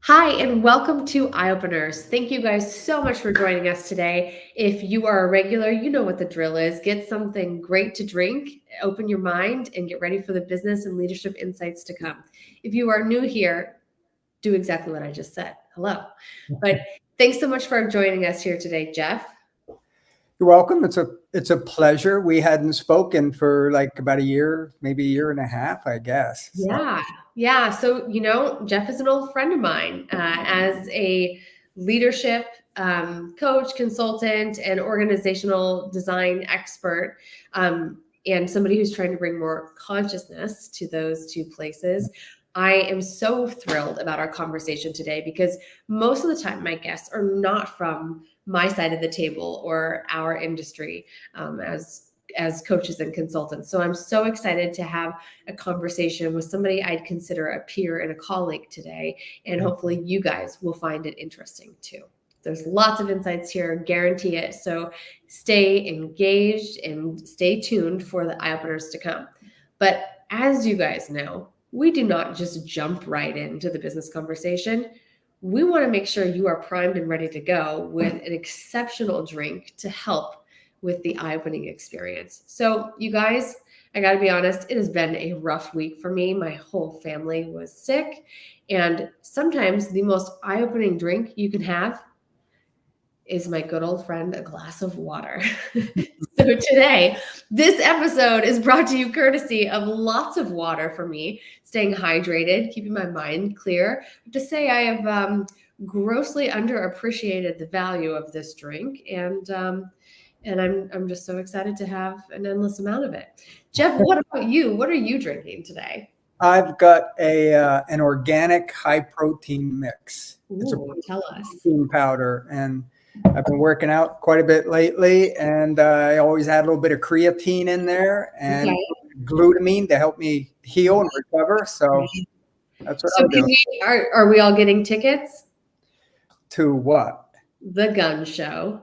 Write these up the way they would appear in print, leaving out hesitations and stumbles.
Hi, and welcome to Eye Openers. Thank you guys so much for joining us today. If you are a regular, you know what the drill is. Get something great to drink, open your mind, and get ready for the business and leadership insights to come. If you are new here, do exactly what I just said. Hello. But thanks so much for joining us here today, Jeff. You're welcome. It's a pleasure. We hadn't spoken for like about a year, maybe a year and a half, I guess. Yeah. So, Jeff is an old friend of mine as a leadership coach, consultant, and organizational design expert, and somebody who's trying to bring more consciousness to those two places. I am so thrilled about our conversation today because most of the time my guests are not from my side of the table or our industry as coaches and consultants. So I'm so excited to have a conversation with somebody I'd consider a peer and a colleague today. And hopefully you guys will find it interesting too. There's lots of insights here, guarantee it. So stay engaged and stay tuned for the eye openers to come. But as you guys know, we do not just jump right into the business conversation. We want to make sure you are primed and ready to go with an exceptional drink to help with the eye-opening experience. So you guys, I got to be honest, it has been a rough week for me. My whole family was sick. And sometimes the most eye-opening drink you can have is my good old friend, a glass of water. So today, this episode is brought to you courtesy of lots of water for me, staying hydrated, keeping my mind clear. I have to say I have grossly underappreciated the value of this drink, and I'm just so excited to have an endless amount of it. Jeff, what about you? What are you drinking today? I've got an organic high protein mix. It's a Tell us. protein powder, and I've been working out quite a bit lately, and I always had a little bit of creatine in there and glutamine to help me heal and recover. So that's what I'm doing. Are we all getting tickets? To what? The gun show.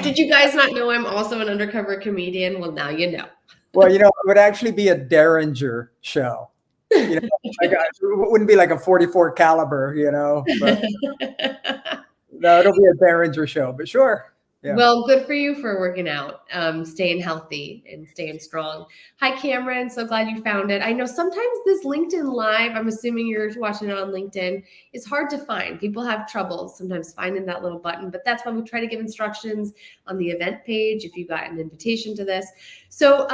Did you guys not know I'm also an undercover comedian? Well, now you know. Well, it would actually be a Derringer show. It wouldn't be like a 44 caliber, but no, it'll be a Derringer show, but sure. Yeah. Well, good for you for working out, staying healthy and staying strong. Hi, Cameron. So glad you found it. I know sometimes this LinkedIn Live, I'm assuming you're watching it on LinkedIn, is hard to find. People have trouble sometimes finding that little button, but that's why we try to give instructions on the event page if you got an invitation to this. So,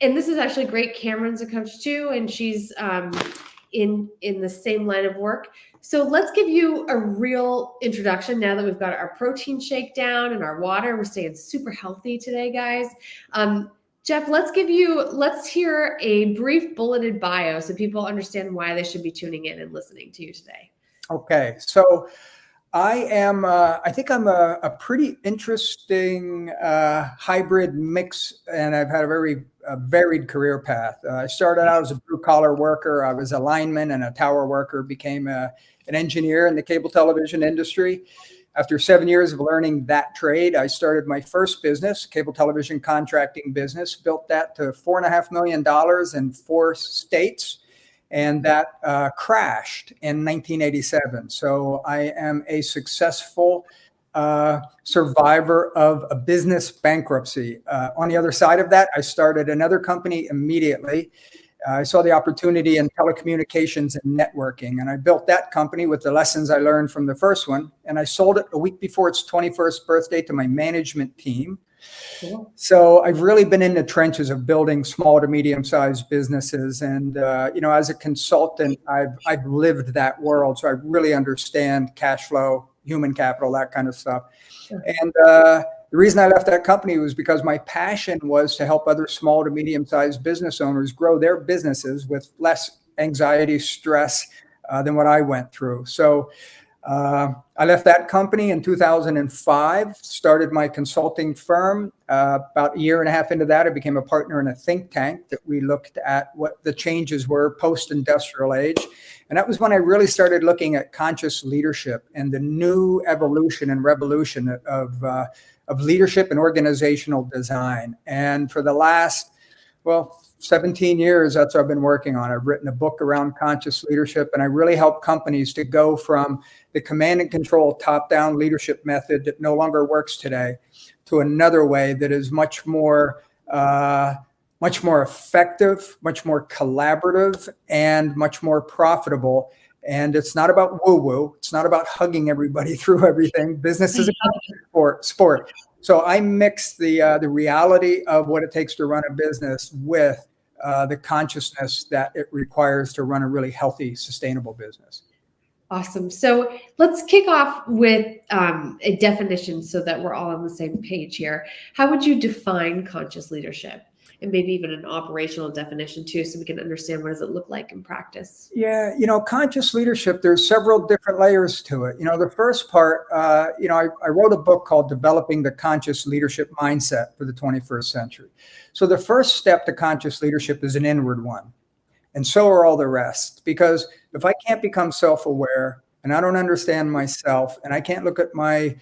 and this is actually great. Cameron's a coach too, and she's in the same line of work. So let's give you a real introduction now that we've got our protein shake down and our water. We're staying super healthy today, guys. Jeff, let's hear a brief bulleted bio so people understand why they should be tuning in and listening to you today. Okay. So I think I'm a pretty interesting hybrid mix, and I've had a very varied career path. I started out as a blue-collar worker. I was a lineman and a tower worker, became an engineer in the cable television industry. After 7 years of learning that trade, I started my first business, cable television contracting business, built that to $4.5 million in 4 states. And that crashed in 1987. So I am a successful survivor of a business bankruptcy. On the other side of that, I started another company immediately. I saw the opportunity in telecommunications and networking, and I built that company with the lessons I learned from the first one. And I sold it a week before its 21st birthday to my management team. Cool. So I've really been in the trenches of building small to medium-sized businesses. And, as a consultant, I've lived that world. So I really understand cash flow, human capital, that kind of stuff. Sure. And the reason I left that company was because my passion was to help other small to medium-sized business owners grow their businesses with less anxiety, stress than what I went through. So I left that company in 2005, started my consulting firm. About a year and a half into that, I became a partner in a think tank that we looked at what the changes were post-industrial age. And that was when I really started looking at conscious leadership and the new evolution and revolution of leadership and organizational design. And for the last, 17 years, that's what I've been working on. I've written a book around conscious leadership, and I really help companies to go from the command and control top-down leadership method that no longer works today to another way that is much more effective, much more collaborative, and much more profitable. And it's not about woo-woo. It's not about hugging everybody through everything. Business is a sport. So I mix the reality of what it takes to run a business with the consciousness that it requires to run a really healthy, sustainable business. Awesome. So let's kick off with a definition so that we're all on the same page here. How would you define conscious leadership? And maybe even an operational definition too, so we can understand what does it look like in practice. Yeah, conscious leadership, there's several different layers to it. The first part, I wrote a book called Developing the Conscious Leadership Mindset for the 21st Century. So the first step to conscious leadership is an inward one. And so are all the rest. Because if I can't become self-aware and I don't understand myself and I can't look at my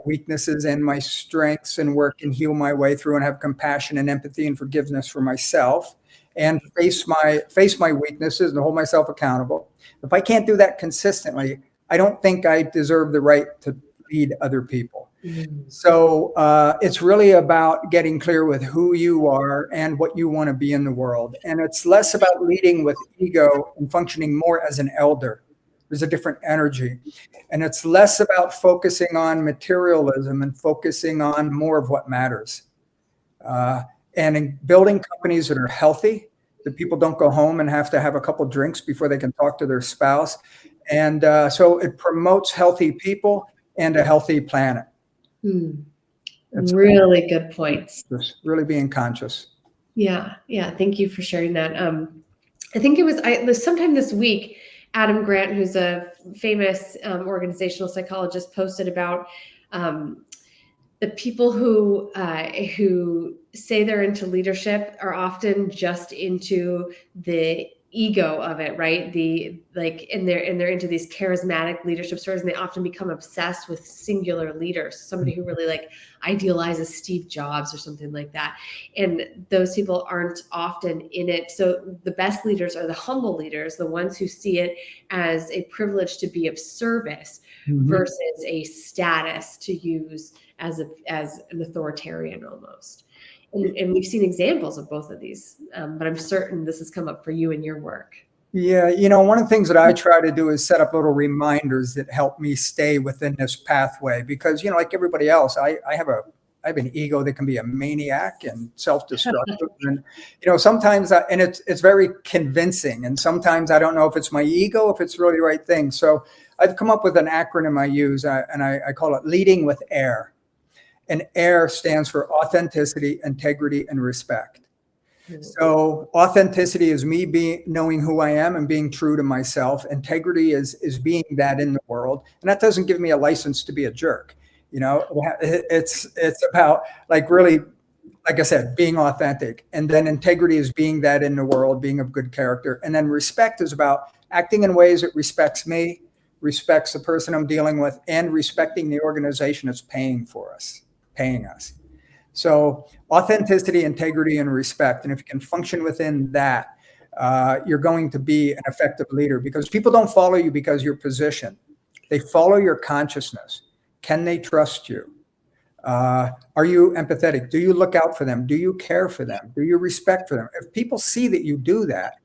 weaknesses and my strengths and work and heal my way through and have compassion and empathy and forgiveness for myself and face my weaknesses and hold myself accountable. If I can't do that consistently, I don't think I deserve the right to lead other people. Mm-hmm. So it's really about getting clear with who you are and what you want to be in the world. And it's less about leading with ego and functioning more as an elder. There's a different energy. And it's less about focusing on materialism and focusing on more of what matters. And in building companies that are healthy, that people don't go home and have to have a couple drinks before they can talk to their spouse. And so it promotes healthy people and a healthy planet. Really good points. Just really being conscious. Yeah. Thank you for sharing that. I think it was sometime this week, Adam Grant, who's a famous organizational psychologist, posted about the people who say they're into leadership are often just into the ego of it, right? And they're into these charismatic leadership stories, and they often become obsessed with singular leaders, somebody who really idealizes Steve Jobs or something like that. And those people aren't often in it. So the best leaders are the humble leaders, the ones who see it as a privilege to be of service versus a status to use as an authoritarian almost. And we've seen examples of both of these, but I'm certain this has come up for you in your work. Yeah, one of the things that I try to do is set up little reminders that help me stay within this pathway because, like everybody else, I have an ego that can be a maniac and self-destructive. And, sometimes, and it's very convincing. And sometimes I don't know if it's my ego, if it's really the right thing. So I've come up with an acronym I use, and I call it Leading with AIR. And AIR stands for authenticity, integrity, and respect. So authenticity is me knowing who I am and being true to myself. Integrity is being that in the world. And that doesn't give me a license to be a jerk. It's about really, like I said, being authentic. And then integrity is being that in the world, being of good character. And then respect is about acting in ways that respects me, respects the person I'm dealing with, and respecting the organization that's paying us. So authenticity, integrity, and respect. And if you can function within that, you're going to be an effective leader because people don't follow you because you're positioned. They follow your consciousness. Can they trust you? Are you empathetic? Do you look out for them? Do you care for them? Do you respect for them? If people see that you do that,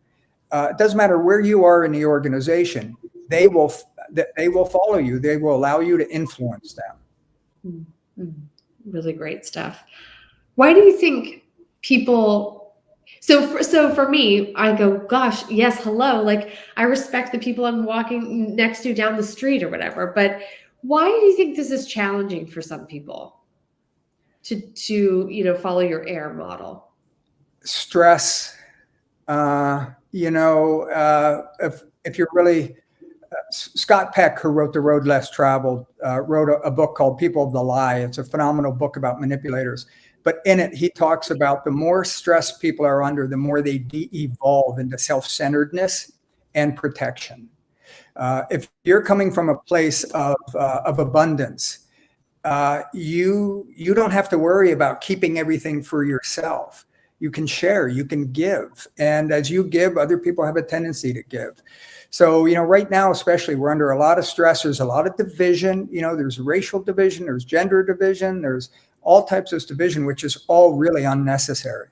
it doesn't matter where you are in the organization, they will follow you. They will allow you to influence them. Really great stuff. Why do you think people? So for me, I go, gosh, yes, hello. I respect the people I'm walking next to down the street or whatever. But why do you think this is challenging for some people to follow your AIR model? Stress. If you're really Scott Peck, who wrote The Road Less Traveled, wrote a book called People of the Lie. It's a phenomenal book about manipulators. But in it, he talks about the more stress people are under, the more they de-evolve into self-centeredness and protection. If you're coming from a place of abundance, you don't have to worry about keeping everything for yourself. you can share, you can give. And as you give, other people have a tendency to give. So, right now, especially, we're under a lot of stress. There's a lot of division. There's racial division, there's gender division, there's all types of division, which is all really unnecessary.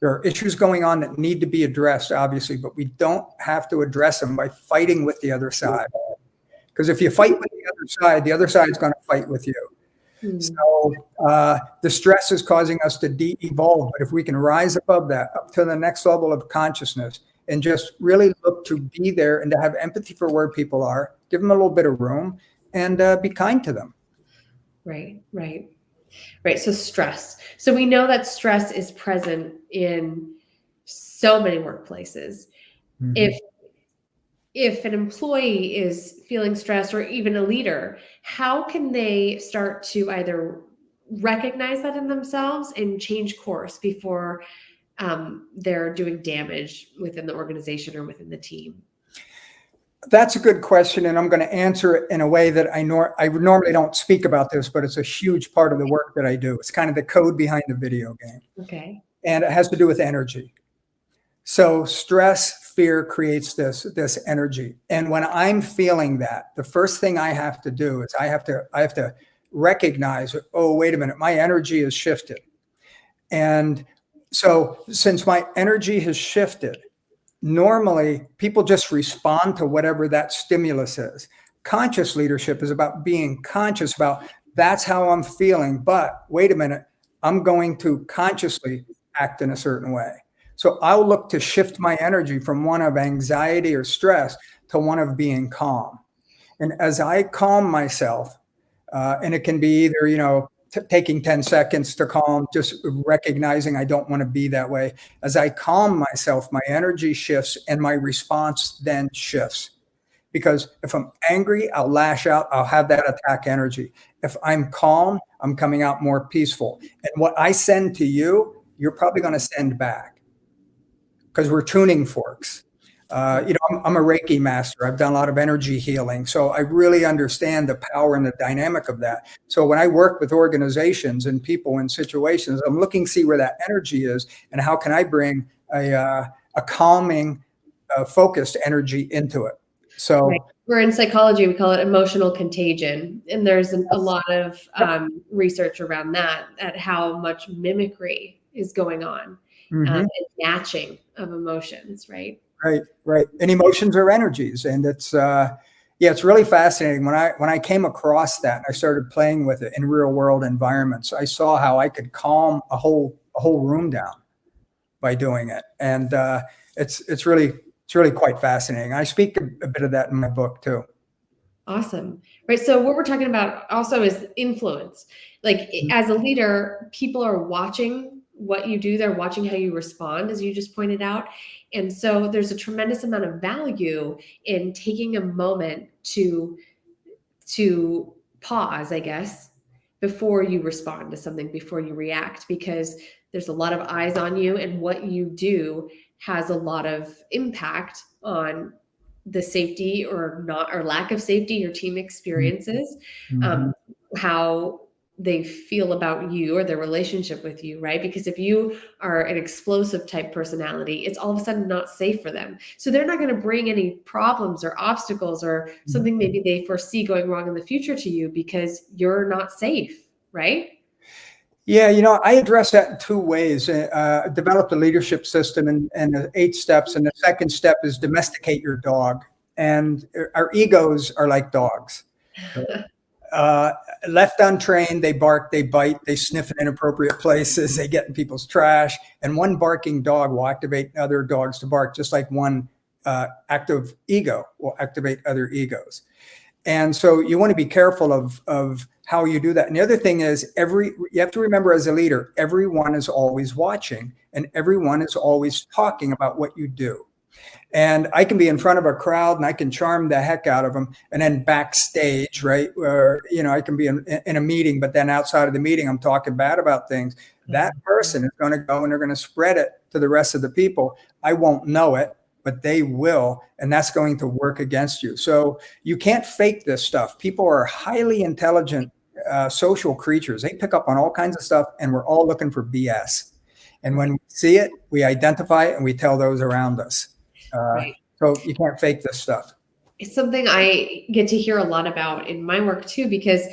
There are issues going on that need to be addressed, obviously, but we don't have to address them by fighting with the other side. Because if you fight with the other side is going to fight with you. So the stress is causing us to de-evolve. But if we can rise above that, up to the next level of consciousness, and just really look to be there and to have empathy for where people are, give them a little bit of room, and be kind to them. Right. So stress. So we know that stress is present in so many workplaces. Mm-hmm. If an employee is feeling stressed, or even a leader, how can they start to either recognize that in themselves and change course before they're doing damage within the organization or within the team? That's a good question, and I'm going to answer it in a way that I normally don't speak about this, but it's a huge part of the work that I do. It's kind of the code behind the video game. Okay. And it has to do with energy. So stress, fear creates this energy. And when I'm feeling that, the first thing I have to do is I have to recognize, oh, wait a minute, my energy has shifted. And so since my energy has shifted, normally people just respond to whatever that stimulus is. Conscious leadership is about being conscious about, that's how I'm feeling, but wait a minute, I'm going to consciously act in a certain way. So I'll look to shift my energy from one of anxiety or stress to one of being calm. And as I calm myself, and it can be either, taking 10 seconds to calm, just recognizing I don't want to be that way. As I calm myself, my energy shifts and my response then shifts. Because if I'm angry, I'll lash out, I'll have that attack energy. If I'm calm, I'm coming out more peaceful. And what I send to you, you're probably going to send back. Because we're tuning forks. I'm a Reiki master. I've done a lot of energy healing. So I really understand the power and the dynamic of that. So when I work with organizations and people in situations, I'm looking to see where that energy is and how can I bring a calming, focused energy into it. So we're in psychology, we call it emotional contagion. And there's a lot of research around that, at how much mimicry is going on. And matching of emotions, right? Right. And emotions are energies. And it's really fascinating. When I came across that and I started playing with it in real world environments, I saw how I could calm a whole room down by doing it. And it's really quite fascinating. I speak a bit of that in my book too. Awesome. Right. So what we're talking about also is influence. Like as a leader, people are watching what you do. They're watching how you respond, as you just pointed out. And so there's a tremendous amount of value in taking a moment to pause, I guess, before you respond to something, before you react, because there's a lot of eyes on you, and what you do has a lot of impact on the safety or lack of safety your team experiences, how they feel about you or their relationship with you, right? Because if you are an explosive type personality, it's all of a sudden not safe for them. So they're not going to bring any problems or obstacles or something maybe they foresee going wrong in the future to you because you're not safe, right? Yeah, I address that in two ways. Developed a leadership system and 8 steps. And the second step is domesticate your dog. And our egos are like dogs. Left untrained, they bark, they bite, they sniff in inappropriate places, they get in people's trash. And one barking dog will activate other dogs to bark, just like one active ego will activate other egos. And so you want to be careful of how you do that. And the other thing is you have to remember, as a leader, everyone is always watching and everyone is always talking about what you do. And I can be in front of a crowd and I can charm the heck out of them. And then backstage, right, where, I can be in a meeting, but then outside of the meeting, I'm talking bad about things. That person is going to go and they're going to spread it to the rest of the people. I won't know it, but they will. And that's going to work against you. So you can't fake this stuff. People are highly intelligent social creatures. They pick up on all kinds of stuff, and we're all looking for BS. And when we see it, we identify it and we tell those around us. Right. So you can't fake this stuff. It's something I get to hear a lot about in my work too, because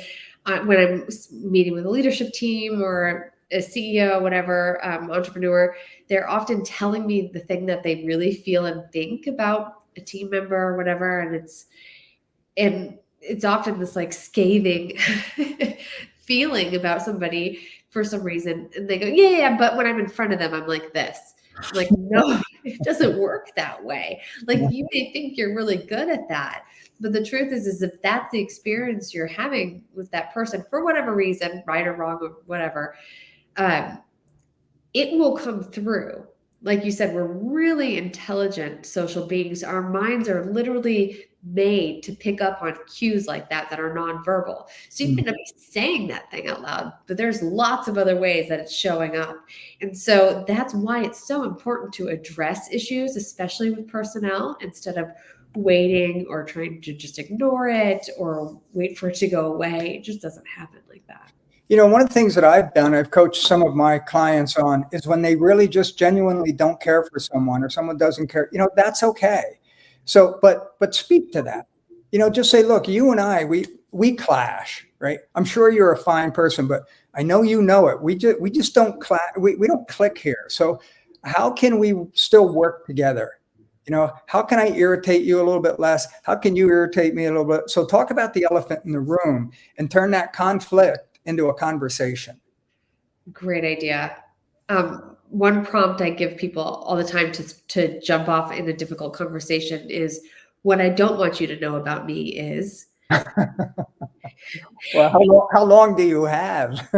when I'm meeting with a leadership team or a CEO, whatever, entrepreneur, they're often telling me the thing that they really feel and think about a team member or whatever. And it's often this like scathing feeling about somebody for some reason. And they go, yeah, but when I'm in front of them, I'm like this. I'm like, no, it doesn't work that way. Like you may think you're really good at that, but the truth is if that's the experience you're having with that person for whatever reason, right or wrong or whatever, it will come through. Like you said, we're really intelligent social beings. Our minds are literally made to pick up on cues like that are nonverbal. So you can be saying that thing out loud, but there's lots of other ways that it's showing up. And so that's why it's so important to address issues, especially with personnel, instead of waiting or trying to just ignore it or wait for it to go away. It just doesn't happen like that. You know, one of the things that I've done, I've coached some of my clients on, is when they really just genuinely don't care for someone or someone doesn't care, you know, that's okay. So, but speak to that, you know, just say, look, you and I, we clash, right? I'm sure you're a fine person, but I know you know it. We just don't clash. We don't click here. So how can we still work together? You know, how can I irritate you a little bit less? How can you irritate me a little bit? So talk about the elephant in the room and turn that conflict into a conversation. Great idea. One prompt I give people all the time to jump off in a difficult conversation is, what I don't want you to know about me is. Well, how long do you have?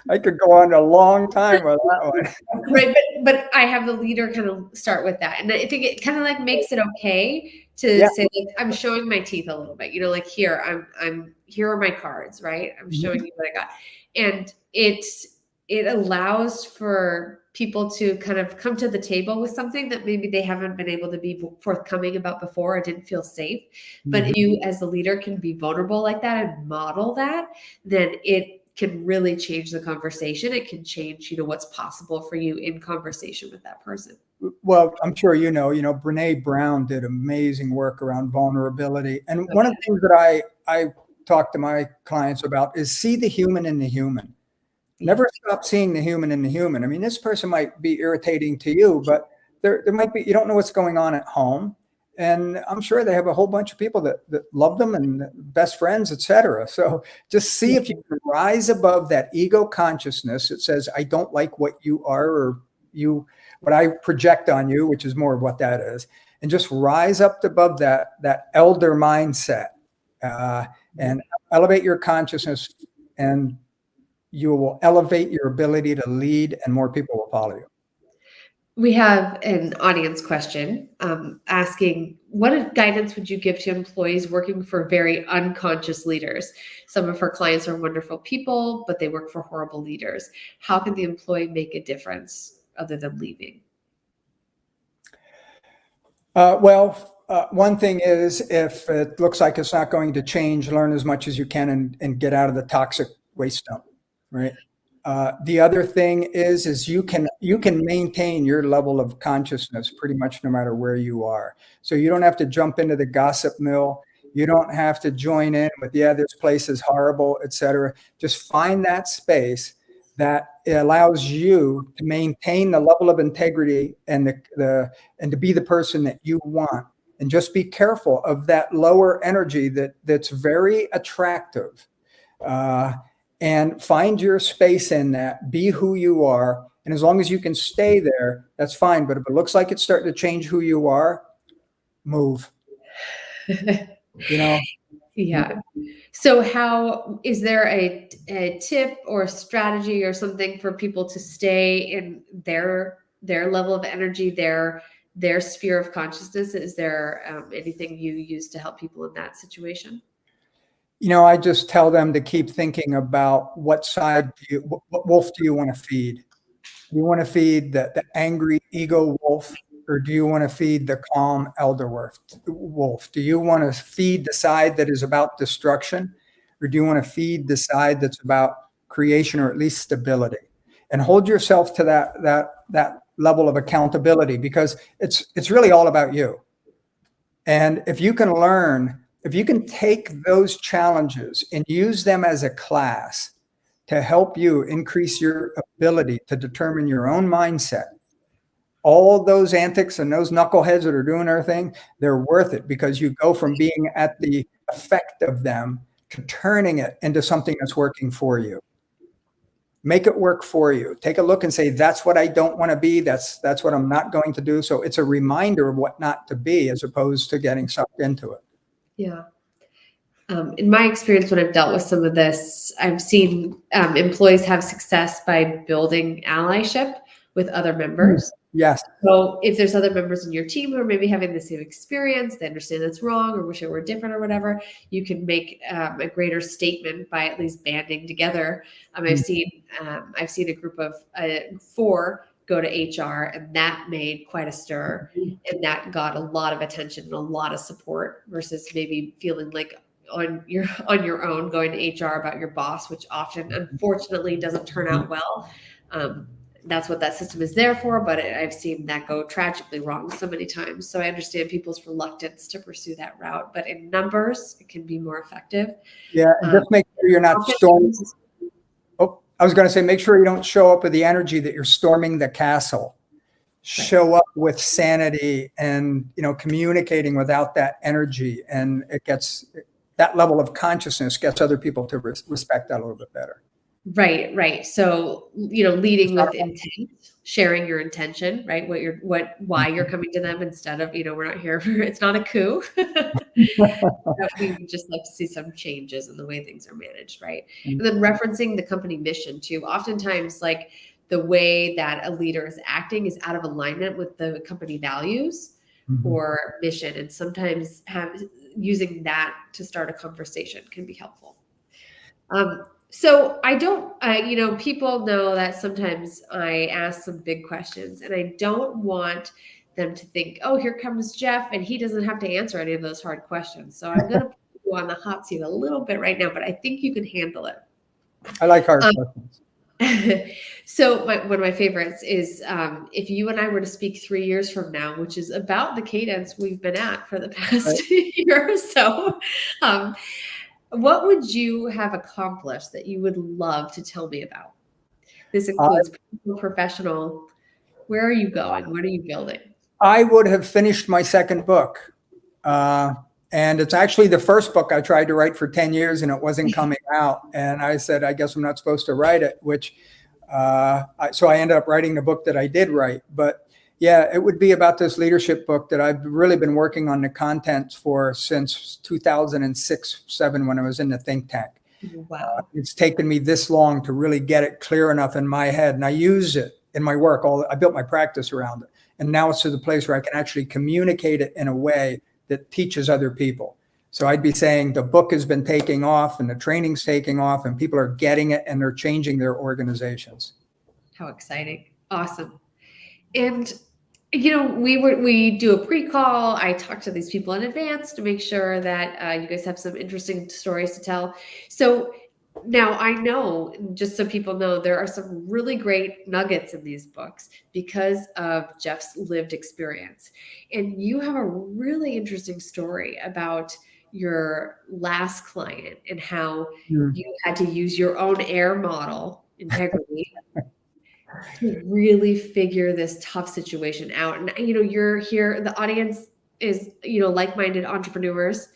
I could go on a long time with that one. Right, but I have the leader kind of start with that, and I think it kind of like makes it okay to say, like, I'm showing my teeth a little bit, you know, like here I'm here are my cards, right? I'm showing you what I got, and it allows for people to kind of come to the table with something that maybe they haven't been able to be forthcoming about before or didn't feel safe. But you as the leader can be vulnerable like that and model that, then it can really change the conversation. It can change, you know, what's possible for you in conversation with that person. Well, I'm sure you know, Brene Brown did amazing work around vulnerability. And one of the things that I talk to my clients about is see the human in the human. Never stop seeing the human in the human. I mean, this person might be irritating to you, but there might be, you don't know what's going on at home. And I'm sure they have a whole bunch of people that love them and best friends, et cetera. So just see if you can rise above that ego consciousness. It says, I don't like what you are, or what I project on you, which is more of what that is. And just rise up above that elder mindset and elevate your consciousness, and you will elevate your ability to lead, and more people will follow you. We have an audience question asking, what guidance would you give to employees working for very unconscious leaders? Some of her clients are wonderful people, but they work for horrible leaders. How can the employee make a difference other than leaving? One thing is, if it looks like it's not going to change, learn as much as you can and get out of the toxic waste dump, right? The other thing is you can maintain your level of consciousness pretty much no matter where you are. So you don't have to jump into the gossip mill. You don't have to join in with, this place is horrible, et cetera. Just find that space that allows you to maintain the level of integrity and and to be the person that you want. And just be careful of that lower energy that's very attractive. And find your space in that, be who you are. And as long as you can stay there, that's fine. But if it looks like it's starting to change who you are, move. Yeah. So how, is there a tip or a strategy or something for people to stay in their level of energy, their sphere of consciousness? Is there anything you use to help people in that situation? I just tell them to keep thinking about what wolf do you want to feed? Do you want to feed the angry ego wolf, or do you want to feed the calm elder wolf? Do you want to feed the side that is about destruction, or do you want to feed the side that's about creation, or at least stability? and hold yourself to that level of accountability, because it's really all about you. And if you can take those challenges and use them as a class to help you increase your ability to determine your own mindset, all those antics and those knuckleheads that are doing their thing, they're worth it, because you go from being at the effect of them to turning it into something that's working for you. Make it work for you. Take a look and say, that's what I don't want to be. That's what I'm not going to do. So it's a reminder of what not to be, as opposed to getting sucked into it. Yeah. In my experience, when I've dealt with some of this, I've seen employees have success by building allyship with other members. Yes. So if there's other members in your team who are maybe having the same experience, they understand it's wrong or wish it were different or whatever, you can make a greater statement by at least banding together. I've seen a group of 4 go to HR, and that made quite a stir, and that got a lot of attention and a lot of support, versus maybe feeling like on your own going to HR about your boss, which often, unfortunately, doesn't turn out well. That's what that system is there for, but I've seen that go tragically wrong so many times. So I understand people's reluctance to pursue that route, but in numbers, it can be more effective. Yeah, and just make sure you're not storming. Oh, I was going to say, make sure you don't show up with the energy that you're storming the castle. Show up with sanity and, communicating without that energy, and it gets that level of consciousness gets other people to respect that a little bit better. Right. So, leading with intent, sharing your intention, right? Why you're coming to them, instead of, we're not here for, it's not a coup. We would just like to see some changes in the way things are managed, right? And then referencing the company mission too. Oftentimes, like, the way that a leader is acting is out of alignment with the company values or mission. And sometimes using that to start a conversation can be helpful. So I don't, people know that sometimes I ask some big questions, and I don't want them to think, oh, here comes Jeff, and he doesn't have to answer any of those hard questions. So I'm going to put you on the hot seat a little bit right now, but I think you can handle it. I like hard questions. So one of my favorites is, if you and I were to speak 3 years from now, which is about the cadence we've been at for the past year or so, what would you have accomplished that you would love to tell me about? This includes personal, professional. Where are you going? What are you building? I would have finished my second book. And it's actually the first book I tried to write for 10 years, and it wasn't coming out. And I said, I guess I'm not supposed to write it, so I ended up writing the book that I did write. But yeah, it would be about this leadership book that I've really been working on the content for since 2006-07, when I was in the think tank. Wow. It's taken me this long to really get it clear enough in my head. And I use it in my work. I built my practice around it. And now it's to the place where I can actually communicate it in a way that teaches other people. So I'd be saying the book has been taking off, and the training's taking off, and people are getting it, and they're changing their organizations. How exciting. Awesome. And we do a pre-call. I talk to these people in advance to make sure that you guys have some interesting stories to tell. So now I know, just so people know, there are some really great nuggets in these books because of Jeff's lived experience. And you have a really interesting story about your last client and how you had to use your own AIR model, integrity, to really figure this tough situation out. And, you're here, the audience is, like-minded entrepreneurs,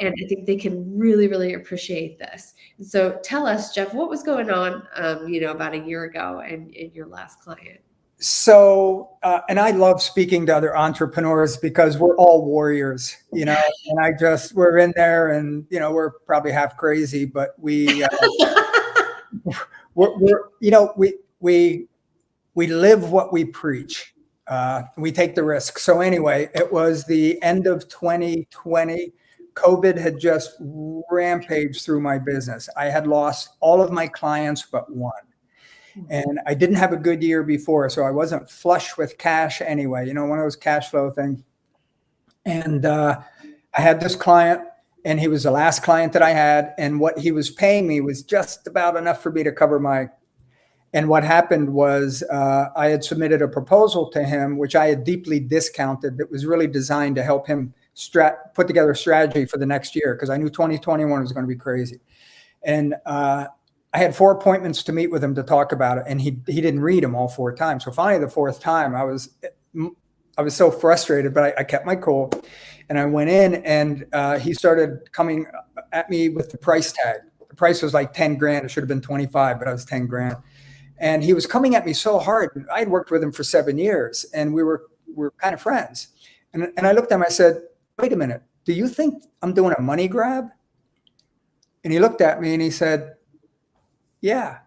and I think they can really, really appreciate this. And so tell us, Jeff, what was going on, about a year ago and in your last client? So, and I love speaking to other entrepreneurs because we're all warriors, and we're in there, and, we're probably half crazy, but we live what we preach. We take the risk. So anyway, it was the end of 2020. COVID had just rampaged through my business. I had lost all of my clients but one. And I didn't have a good year before, so I wasn't flush with cash anyway, one of those cash flow things. And I had this client, and he was the last client that I had. And what he was paying me was just about enough for me to cover And what happened was I had submitted a proposal to him, which I had deeply discounted, that was really designed to help him put together a strategy for the next year, because I knew 2021 was going to be crazy. And I had 4 appointments to meet with him to talk about it, and he didn't read them all 4 times. So finally, the 4th time, I was so frustrated, but I kept my cool, and I went in, and he started coming at me with the price tag. The price was like 10 grand. It should have been 25, but I was 10 grand. And he was coming at me so hard. I had worked with him for 7 years, and we were kind of friends. And I looked at him, I said, wait a minute, do you think I'm doing a money grab? And he looked at me and he said, yeah.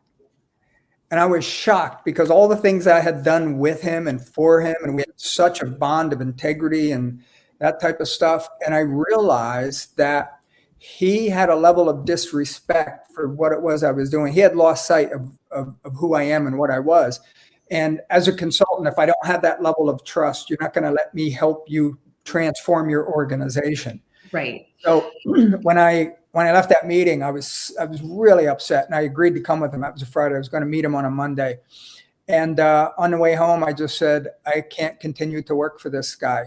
And I was shocked, because all the things I had done with him and for him, and we had such a bond of integrity and that type of stuff. And I realized that he had a level of disrespect for what it was I was doing. He had lost sight of who I am and what I was. And as a consultant, if I don't have that level of trust, you're not going to let me help you transform your organization. Right. So when I left that meeting, I was really upset, and I agreed to come with him. That was a Friday. I was going to meet him on a Monday. And on the way home, I just said, I can't continue to work for this guy.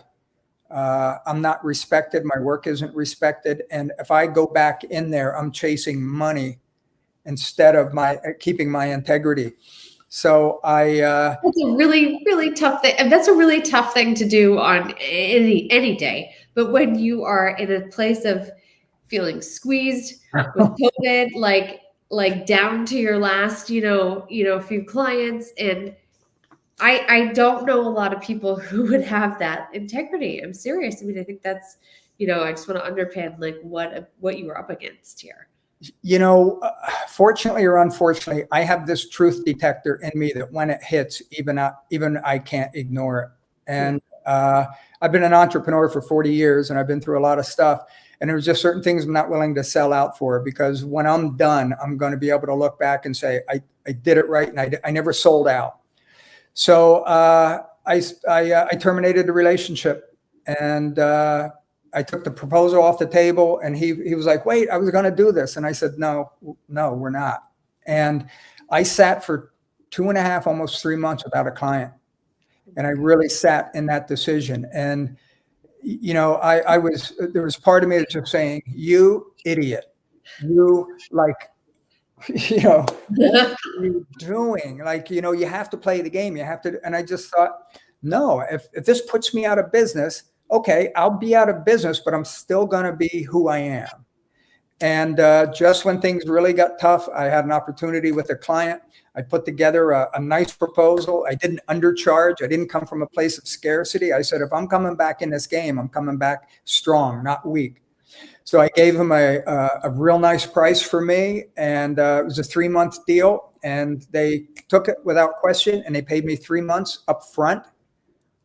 I'm not respected. My work isn't respected. And if I go back in there, I'm chasing money instead of keeping my integrity. So that's a really, really tough thing. And that's a really tough thing to do on any day. But when you are in a place of feeling squeezed with COVID, like down to your last, few clients, and I don't know a lot of people who would have that integrity. I'm serious. I mean, I think that's, I just want to underpin like what you were up against here. Fortunately or unfortunately, I have this truth detector in me that when it hits, even I can't ignore it. And I've been an entrepreneur for 40 years, and I've been through a lot of stuff. And there's just certain things I'm not willing to sell out for, because when I'm done, I'm going to be able to look back and say, I did it right, and I never sold out. So I terminated the relationship, and I took the proposal off the table, and he was like, wait, I was going to do this. And I said, no, we're not. And I sat for 2.5, almost 3 months without a client. And I really sat in that decision. And, there was part of me that's just saying, you idiot, you what are you doing? You have to play the game. You have to. And I just thought, no, if this puts me out of business, okay, I'll be out of business, but I'm still going to be who I am. And just when things really got tough, I had an opportunity with a client. I put together a nice proposal. I didn't undercharge. I didn't come from a place of scarcity. I said, if I'm coming back in this game, I'm coming back strong, not weak. So I gave him a real nice price for me, and it was a 3-month deal, and they took it without question, and they paid me 3 months up front,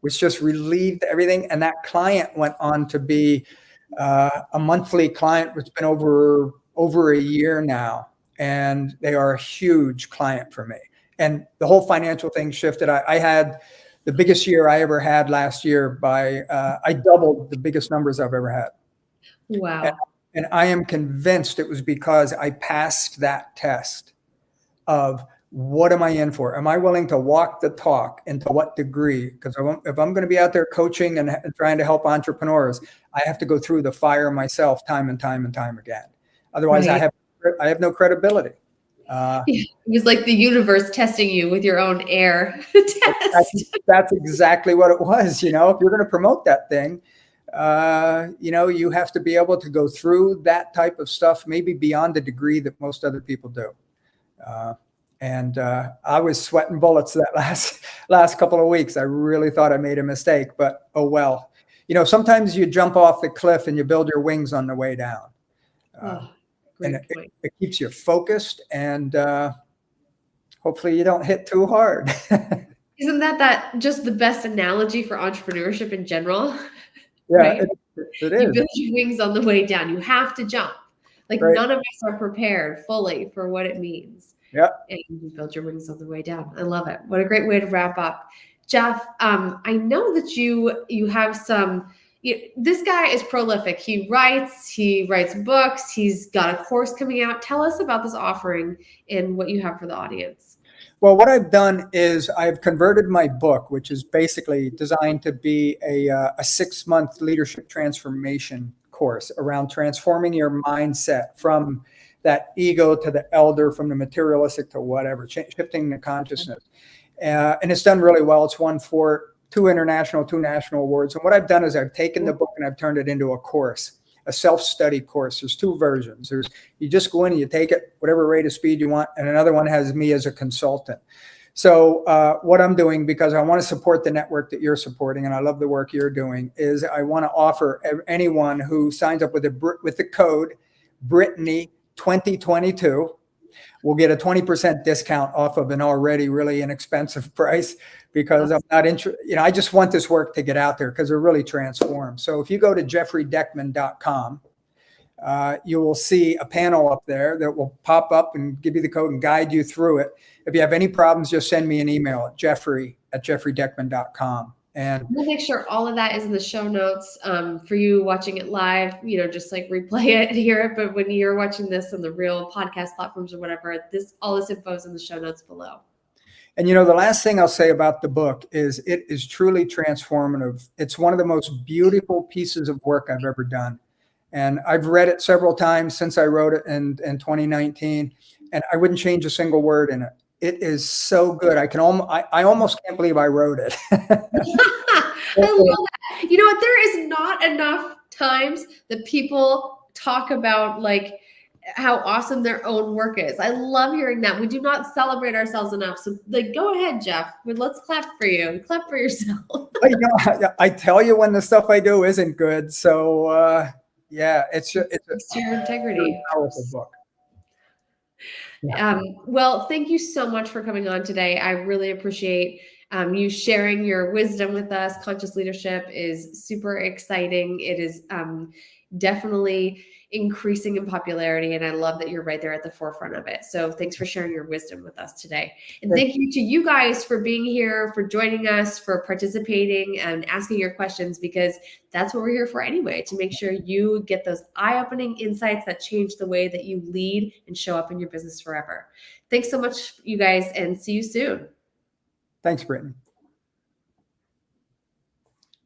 which just relieved everything. And that client went on to be a monthly client, which has been over a year now. And they are a huge client for me. And the whole financial thing shifted. I had the biggest year I ever had last year I doubled the biggest numbers I've ever had. Wow. And I am convinced it was because I passed that test of, what am I in for? Am I willing to walk the talk, and to what degree? Because if I'm going to be out there coaching and trying to help entrepreneurs, I have to go through the fire myself time and time and time again. Otherwise, right. I have no credibility. It was like the universe testing you with your own air test. That's exactly what it was. If you're going to promote that thing, you have to be able to go through that type of stuff, maybe beyond the degree that most other people do. And I was sweating bullets that last couple of weeks. I really thought I made a mistake, but oh well. Sometimes you jump off the cliff and you build your wings on the way down. And it keeps you focused, and hopefully you don't hit too hard. Isn't that just the best analogy for entrepreneurship in general? Yeah, right? it is. You build your wings on the way down. You have to jump. Like right. None of us are prepared fully for what it means. Yeah. And you build your wings on the way down. I love it. What a great way to wrap up. Jeff, I know that you have some. This guy is prolific. He writes books. He's got a course coming out. Tell us about this offering and what you have for the audience. Well, what I've done is I've converted my book, which is basically designed to be a 6-month leadership transformation course around transforming your mindset from that ego to the elder, from the materialistic to whatever, shifting the consciousness. And it's done really well. It's won two international, 2 national awards. And what I've done is I've taken the book and I've turned it into a course, a self-study course. There's 2 versions. You just go in and you take it, whatever rate of speed you want. And another one has me as a consultant. So what I'm doing, because I want to support the network that you're supporting, and I love the work you're doing, is I want to offer anyone who signs up with the code Brittany 2022 will get a 20% discount off of an already really inexpensive price, because I'm not interested. I just want this work to get out there because they're really transformed. So if you go to jeffreydeckman.com, you will see a panel up there that will pop up and give you the code and guide you through it. If you have any problems, just send me an email at jeffrey@jeffreydeckman.com. And we'll make sure all of that is in the show notes for you watching it live, just like replay it, hear it. But when you're watching this on the real podcast platforms or whatever, all this info is in the show notes below. And the last thing I'll say about the book is it is truly transformative. It's one of the most beautiful pieces of work I've ever done. And I've read it several times since I wrote it in 2019, and I wouldn't change a single word in it. It is so good. I almost can't believe I wrote it. I love that. You know what? There is not enough times that people talk about like how awesome their own work is. I love hearing that. We do not celebrate ourselves enough. So go ahead, Jeff. Let's clap for you. Clap for yourself. I tell you when the stuff I do isn't good. So yeah, it's your integrity. Powerful book. Yeah. Well, thank you so much for coming on today. I really appreciate you sharing your wisdom with us. Conscious leadership is super exciting. It is definitely increasing in popularity, and I love that you're right there at the forefront of it. So thanks for sharing your wisdom with us today. And thank you to you guys for being here, for joining us, for participating and asking your questions, because that's what we're here for anyway, to make sure you get those eye-opening insights that change the way that you lead and show up in your business forever. Thanks so much, you guys, and see you soon. Thanks, Brittany.